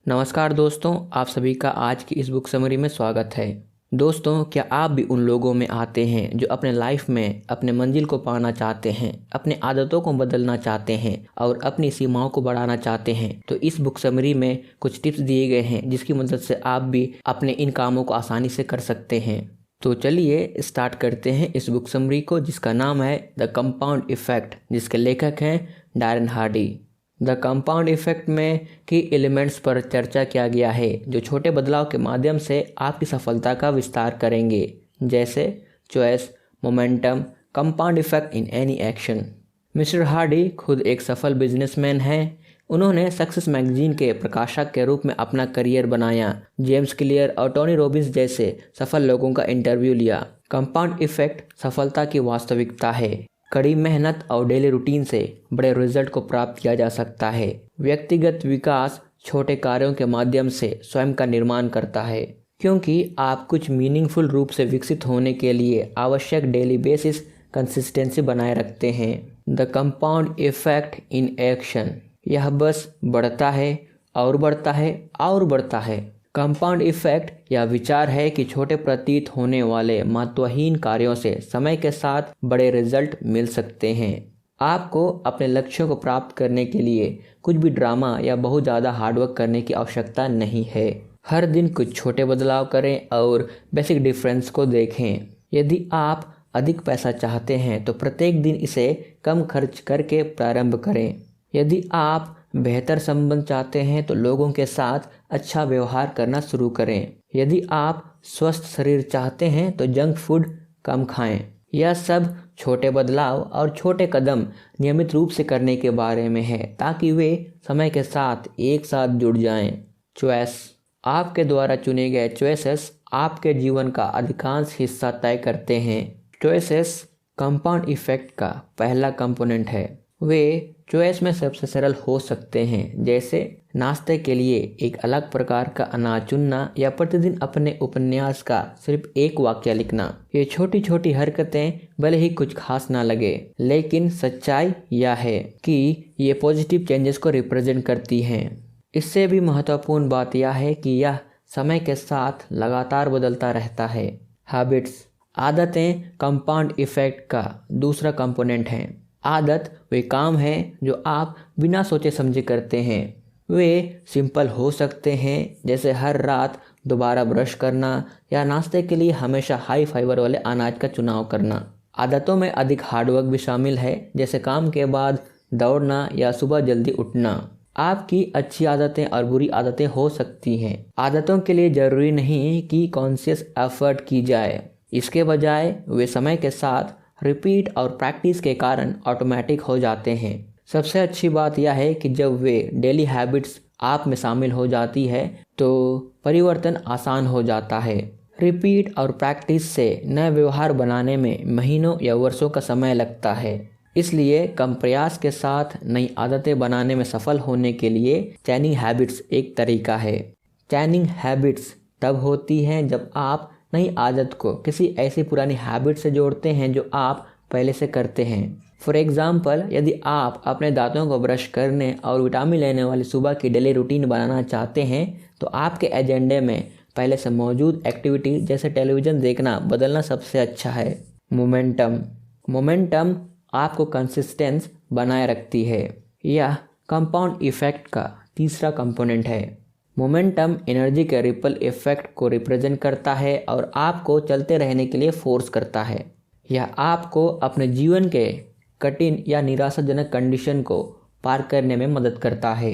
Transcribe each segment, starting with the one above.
नमस्कार दोस्तों, आप सभी का आज की इस बुक समरी में स्वागत है। दोस्तों, क्या आप भी उन लोगों में आते हैं जो अपने लाइफ में अपने मंजिल को पाना चाहते हैं, अपने आदतों को बदलना चाहते हैं और अपनी सीमाओं को बढ़ाना चाहते हैं? तो इस बुक समरी में कुछ टिप्स दिए गए हैं जिसकी मदद से आप भी अपने इन कामों को आसानी से कर सकते हैं। तो चलिए स्टार्ट करते हैं इस बुक समरी को, जिसका नाम है द कंपाउंड इफेक्ट, जिसके लेखक हैं Darren Hardy. The compound effect में की एलिमेंट्स पर चर्चा किया गया है जो छोटे बदलाव के माध्यम से आपकी सफलता का विस्तार करेंगे, जैसे choice, momentum, compound effect in any action. Mister Hardy खुद एक सफल बिजनेसमैन हैं। उन्होंने सक्सेस मैगजीन के प्रकाशक के रूप में अपना करियर बनाया, जेम्स क्लियर और टोनी रॉबिन्स जैसे सफल लोगों का इंटरव्यू लिया। कंपाउंड इफेक्ट सफलता की वास्तविकता है। कड़ी मेहनत और डेली रूटीन से बड़े रिजल्ट को प्राप्त किया जा सकता है। व्यक्तिगत विकास छोटे कार्यों के माध्यम से स्वयं का निर्माण करता है, क्योंकि आप कुछ मीनिंगफुल रूप से विकसित होने के लिए आवश्यक डेली बेसिस कंसिस्टेंसी बनाए रखते हैं। The compound effect in action, यह बस बढ़ता है और बढ़ता है और बढ़ता है। कंपाउंड इफेक्ट यह विचार है कि छोटे प्रतीत होने वाले महत्वहीन कार्यों से समय के साथ बड़े रिजल्ट मिल सकते हैं। आपको अपने लक्ष्यों को प्राप्त करने के लिए कुछ भी ड्रामा या बहुत ज़्यादा हार्डवर्क करने की आवश्यकता नहीं है। हर दिन कुछ छोटे बदलाव करें और बेसिक डिफरेंस को देखें। यदि आप अधिक पैसा चाहते हैं तो प्रत्येक दिन इसे कम खर्च करके प्रारंभ करें। यदि आप बेहतर संबंध चाहते हैं तो लोगों के साथ अच्छा व्यवहार करना शुरू करें। यदि आप स्वस्थ शरीर चाहते हैं तो जंक फूड कम खाएं। यह सब छोटे बदलाव और छोटे कदम नियमित रूप से करने के बारे में है, ताकि वे समय के साथ एक साथ जुड़ जाएं। चॉइस, आपके द्वारा चुने गए चॉइसेस आपके जीवन का अधिकांश हिस्सा तय करते हैं। चॉइसेस कंपाउंड इफेक्ट का पहला कंपोनेंट है। वे चॉइस में सबसे सरल हो सकते हैं, जैसे नाश्ते के लिए एक अलग प्रकार का अनाज चुनना या प्रतिदिन अपने उपन्यास का सिर्फ एक वाक्य लिखना। ये छोटी छोटी हरकतें भले ही कुछ खास ना लगे, लेकिन सच्चाई यह है कि ये पॉजिटिव चेंजेस को रिप्रेजेंट करती हैं। इससे भी महत्वपूर्ण बात यह है कि यह समय के साथ लगातार बदलता रहता है। हैबिट्स, आदतें कंपाउंड इफेक्ट का दूसरा कंपोनेंट हैं। आदत वे काम हैं जो आप बिना सोचे समझे करते हैं। वे सिंपल हो सकते हैं, जैसे हर रात दोबारा ब्रश करना या नाश्ते के लिए हमेशा हाई फाइबर वाले अनाज का चुनाव करना। आदतों में अधिक हार्डवर्क भी शामिल है, जैसे काम के बाद दौड़ना या सुबह जल्दी उठना। आपकी अच्छी आदतें और बुरी आदतें हो सकती हैं। आदतों के लिए जरूरी नहीं कि कॉन्शियस एफर्ट की जाए, इसके बजाय वे समय के साथ रिपीट और प्रैक्टिस के कारण ऑटोमेटिक हो जाते हैं। सबसे अच्छी बात यह है कि जब वे डेली हैबिट्स आप में शामिल हो जाती है तो परिवर्तन आसान हो जाता है। रिपीट और प्रैक्टिस से नए व्यवहार बनाने में महीनों या वर्षों का समय लगता है। इसलिए कम प्रयास के साथ नई आदतें बनाने में सफल होने के लिए चेनिंग हैबिट्स एक तरीका है। चेनिंग हैबिट्स तब होती हैं जब आप नई आदत को किसी ऐसी पुरानी हैबिट से जोड़ते हैं जो आप पहले से करते हैं। फॉर एग्जाम्पल, यदि आप अपने दांतों को ब्रश करने और विटामिन लेने वाली सुबह की डेली रूटीन बनाना चाहते हैं तो आपके एजेंडे में पहले से मौजूद एक्टिविटी जैसे टेलीविज़न देखना बदलना सबसे अच्छा है। मोमेंटम आपको कंसिस्टेंस बनाए रखती है। यह कंपाउंड इफेक्ट का तीसरा कंपोनेंट है। मोमेंटम एनर्जी के रिपल इफेक्ट को रिप्रेजेंट करता है और आपको चलते रहने के लिए फोर्स करता है। यह आपको अपने जीवन के कठिन या निराशाजनक कंडीशन को पार करने में मदद करता है।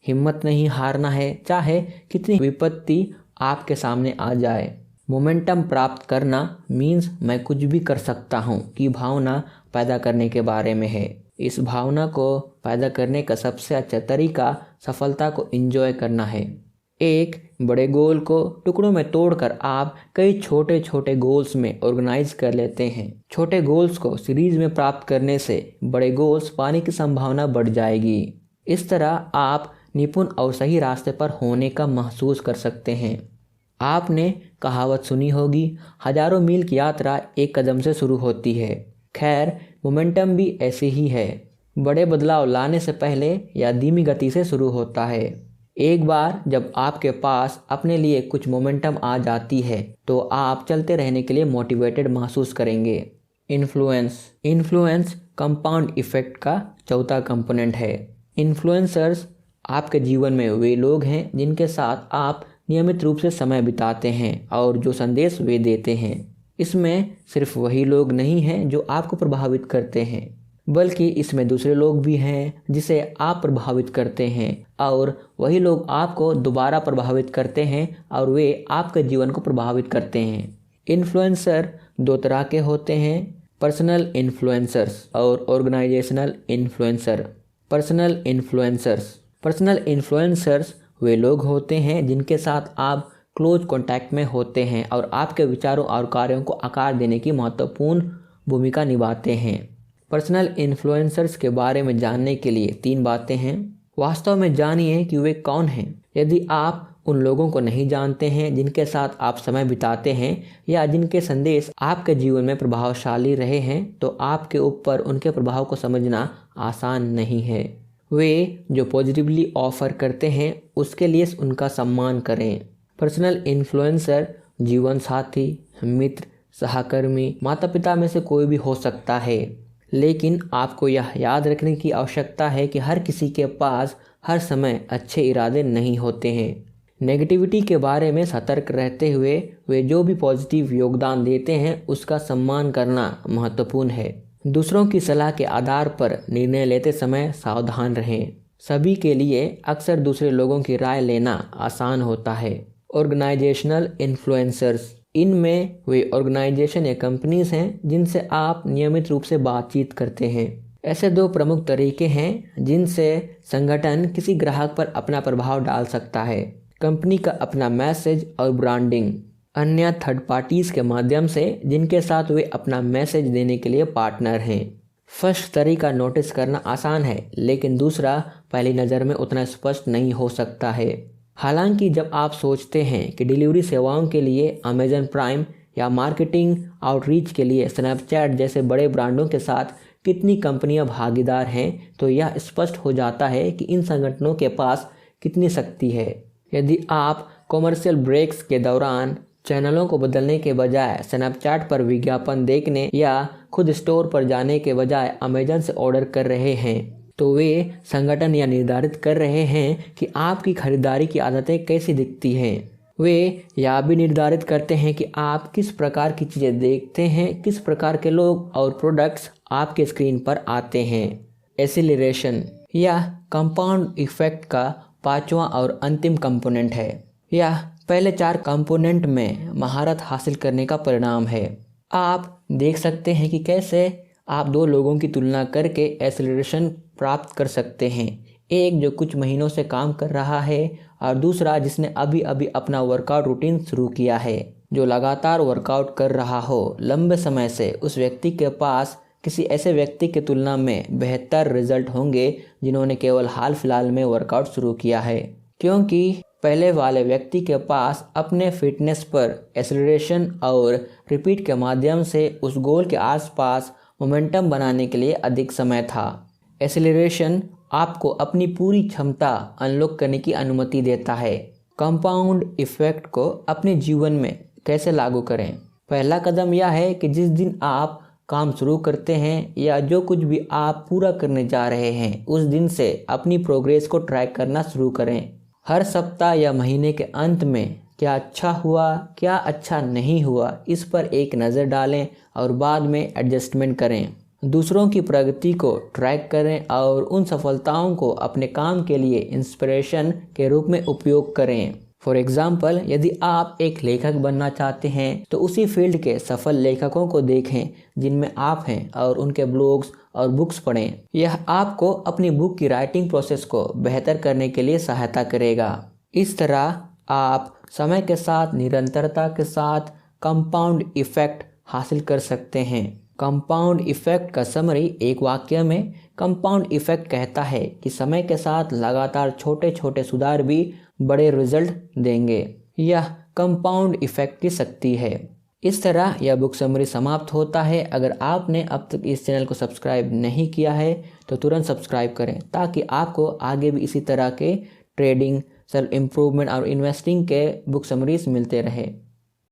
हिम्मत नहीं हारना है, चाहे कितनी विपत्ति आपके सामने आ जाए। मोमेंटम प्राप्त करना मीन्स मैं कुछ भी कर सकता हूँ की भावना पैदा करने के बारे में है। इस भावना को पैदा करने का सबसे अच्छा तरीका सफलता को एंजॉय करना है। एक बड़े गोल को टुकड़ों में तोड़कर आप कई छोटे छोटे गोल्स में ऑर्गेनाइज कर लेते हैं। छोटे गोल्स को सीरीज में प्राप्त करने से बड़े गोल्स पाने की संभावना बढ़ जाएगी। इस तरह आप निपुण और सही रास्ते पर होने का महसूस कर सकते हैं। आपने कहावत सुनी होगी, हजारों मील की यात्रा एक कदम से शुरू होती है। खैर, मोमेंटम भी ऐसे ही है। बड़े बदलाव लाने से पहले या धीमी गति से शुरू होता है। एक बार जब आपके पास अपने लिए कुछ मोमेंटम आ जाती है तो आप चलते रहने के लिए मोटिवेटेड महसूस करेंगे। इन्फ्लुएंस कंपाउंड इफेक्ट का चौथा कंपोनेंट है। इन्फ्लुएंसर्स आपके जीवन में वे लोग हैं जिनके साथ आप नियमित रूप से समय बिताते हैं और जो संदेश वे देते हैं। इसमें सिर्फ वही लोग नहीं हैं जो आपको प्रभावित करते हैं, बल्कि इसमें दूसरे लोग भी हैं जिसे आप प्रभावित करते हैं और वही लोग आपको दोबारा प्रभावित करते हैं और वे आपके जीवन को प्रभावित करते हैं। इन्फ्लुएंसर दो तरह के होते हैं, पर्सनल इन्फ्लुएंसर्स और ऑर्गेनाइजेशनल इन्फ्लुएंसर। पर्सनल इन्फ्लुएंसर्स वे लोग होते हैं जिनके साथ आप क्लोज कॉन्टैक्ट में होते हैं और आपके विचारों और कार्यों को आकार देने की महत्वपूर्ण भूमिका निभाते हैं। पर्सनल इन्फ्लुएंसर्स के बारे में जानने के लिए 3 बातें हैं। वास्तव में जानिए कि वे कौन हैं। यदि आप उन लोगों को नहीं जानते हैं जिनके साथ आप समय बिताते हैं या जिनके संदेश आपके जीवन में प्रभावशाली रहे हैं, तो आपके ऊपर उनके प्रभाव को समझना आसान नहीं है। वे जो पॉजिटिवली ऑफर करते हैं उसके लिए उनका सम्मान करें। पर्सनल इन्फ्लुएंसर जीवन साथी, मित्र, सहकर्मी, माता पिता में से कोई भी हो सकता है, लेकिन आपको यह याद रखने की आवश्यकता है कि हर किसी के पास हर समय अच्छे इरादे नहीं होते हैं। नेगेटिविटी के बारे में सतर्क रहते हुए वे जो भी पॉजिटिव योगदान देते हैं उसका सम्मान करना महत्वपूर्ण है। दूसरों की सलाह के आधार पर निर्णय लेते समय सावधान रहें। सभी के लिए अक्सर दूसरे लोगों की राय लेना आसान होता है। ऑर्गेनाइजेशनल इन्फ्लुएंसर्स, इनमें वे ऑर्गेनाइजेशन या कंपनीज हैं जिनसे आप नियमित रूप से बातचीत करते हैं। ऐसे 2 प्रमुख तरीके हैं जिनसे संगठन किसी ग्राहक पर अपना प्रभाव डाल सकता है। कंपनी का अपना मैसेज और ब्रांडिंग, अन्य थर्ड पार्टीज के माध्यम से जिनके साथ वे अपना मैसेज देने के लिए पार्टनर हैं। फर्स्ट तरीका नोटिस करना आसान है, लेकिन दूसरा पहली नज़र में उतना स्पष्ट नहीं हो सकता है। हालांकि जब आप सोचते हैं कि डिलीवरी सेवाओं के लिए अमेजन प्राइम या मार्केटिंग आउटरीच के लिए स्नैपचैट जैसे बड़े ब्रांडों के साथ कितनी कंपनियां भागीदार हैं, तो यह स्पष्ट हो जाता है कि इन संगठनों के पास कितनी शक्ति है। यदि आप कॉमर्शियल ब्रेक्स के दौरान चैनलों को बदलने के बजाय स्नैपचैट पर विज्ञापन देखने या खुद स्टोर पर जाने के बजाय अमेजन से ऑर्डर कर रहे हैं, तो वे संगठन यह निर्धारित कर रहे हैं कि आपकी खरीदारी की आदतें कैसी दिखती हैं। वे यह भी निर्धारित करते हैं कि आप किस प्रकार की चीज़ें देखते हैं, किस प्रकार के लोग और प्रोडक्ट्स आपके स्क्रीन पर आते हैं। एक्सीलरेशन यह कंपाउंड इफेक्ट का 5वां और अंतिम कंपोनेंट है। यह पहले 4 कंपोनेंट में महारत हासिल करने का परिणाम है। आप देख सकते हैं कि कैसे आप 2 लोगों की तुलना करके एक्सीलरेशन प्राप्त कर सकते हैं। एक जो कुछ महीनों से काम कर रहा है और दूसरा जिसने अभी अभी अपना वर्कआउट रूटीन शुरू किया है। जो लगातार वर्कआउट कर रहा हो लंबे समय से, उस व्यक्ति के पास किसी ऐसे व्यक्ति की तुलना में बेहतर रिजल्ट होंगे जिन्होंने केवल हाल फिलहाल में वर्कआउट शुरू किया है, क्योंकि पहले वाले व्यक्ति के पास अपने फिटनेस पर एक्सेलरेशन और रिपीट के माध्यम से उस गोल के आसपास मोमेंटम बनाने के लिए अधिक समय था। एक्सेलरेशन आपको अपनी पूरी क्षमता अनलॉक करने की अनुमति देता है। कंपाउंड इफेक्ट को अपने जीवन में कैसे लागू करें? पहला कदम यह है कि जिस दिन आप काम शुरू करते हैं या जो कुछ भी आप पूरा करने जा रहे हैं, उस दिन से अपनी प्रोग्रेस को ट्रैक करना शुरू करें। हर सप्ताह या महीने के अंत में क्या अच्छा हुआ, क्या अच्छा नहीं हुआ, इस पर एक नज़र डालें और बाद में एडजस्टमेंट करें। दूसरों की प्रगति को ट्रैक करें और उन सफलताओं को अपने काम के लिए इंस्पिरेशन के रूप में उपयोग करें। फॉर एग्जाम्पल, यदि आप एक लेखक बनना चाहते हैं तो उसी फील्ड के सफल लेखकों को देखें जिनमें आप हैं और उनके ब्लॉग्स और बुक्स पढ़ें। यह आपको अपनी बुक की राइटिंग प्रोसेस को बेहतर करने के लिए सहायता करेगा। इस तरह आप समय के साथ निरंतरता के साथ कंपाउंड इफेक्ट हासिल कर सकते हैं। कंपाउंड इफेक्ट का समरी एक वाक्य में, कंपाउंड इफेक्ट कहता है कि समय के साथ लगातार छोटे छोटे सुधार भी बड़े रिजल्ट देंगे। यह कंपाउंड इफेक्ट की शक्ति है। इस तरह यह बुक समरी समाप्त होता है। अगर आपने अब तक इस चैनल को सब्सक्राइब नहीं किया है तो तुरंत सब्सक्राइब करें ताकि आपको आगे भी इसी तरह के ट्रेडिंग, सेल्फ इम्प्रूवमेंट और इन्वेस्टिंग के बुक समरीज मिलते रहे।